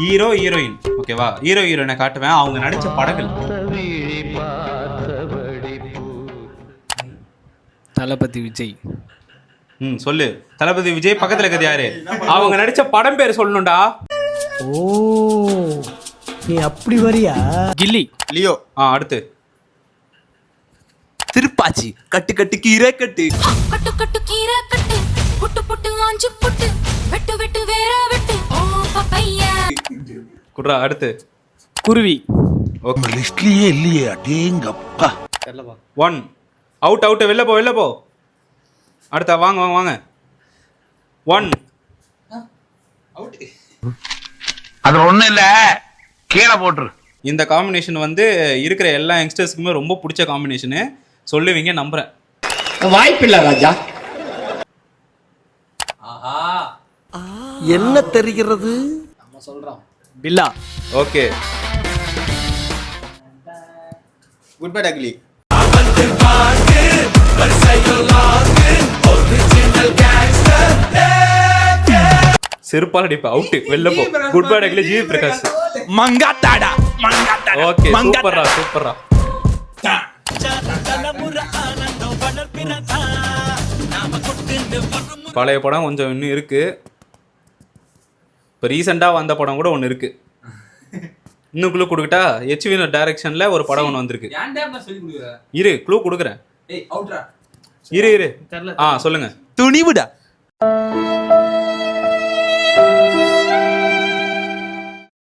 Hero heroine ஓகேவா? Hero ஹீரோயினை காட்டுவேன், அவங்க நடிச்ச படங்கள். தளபதி விஜய். சொல்லு. தளபதி விஜய் பக்கத்துல இருக்கிறது யாரு? அவங்க நடிச்ச படம் பேர் சொல்லணும்டா. ஓ நீ அப்படி வரியா? கில்லி. லியோ. அடுத்து திருப்பாச்சி. கட்டு கட்டு கீரை கட்டு. கட்டு கட்டு கீரை கட்டு. புட்டு புட்டு ஆஞ்சு புட்டு. வெட்டு வெட்டு வேற வெட்டு. ஓ பப்பையா. குட்ரா. அடுத்து குருவி. ஓகே. லிஸ்ட்லயே இல்லையே அடேங்கப்பா. 1 அவுட் அவுட். வெளில போ வெளில போ. அடுத்த வாங்க வாங்க வாங்க. 1 அவுட். அது ஒண்ணும் இல்ல, கீழே போட்டுரு. இந்த காம்பினேஷன் வந்து இருக்கிற எல்லா யங்ஸ்டர்ஸ்க்குமே ரொம்ப பிடிச்ச காம்பினேஷனு. சொல்லுவீங்க நம்புறேன். வாய்ப்பில்லை ராஜா. என்ன தெரிகிறது? நம்ம சொல்றோம். பில்லா. ஓகே. குட் பை டக்லி. செருப்பால அடிப்பா. அவுட். வெளில போ. குட் பை டக்லி. ஜிவி பிரகாஷ். மங்காத்தாடா மங்காத்தாடா. ஓகே சூப்பர்ரா சூப்பர்ரா. பழைய படம் கொஞ்சம் இன்னும் இருக்கு. இப்போ ரீசெண்டாக வந்த படம் கூட ஒன்று இருக்கு. இன்னும் க்ளூ கொடுக்கட்டா? HVN டைரக்ஷன்ல ஒரு படம் ஒன்று வந்திருக்கு. இரு க்ளூ கொடுக்குறேன். இரு சொல்லுங்க. துணிவுடா.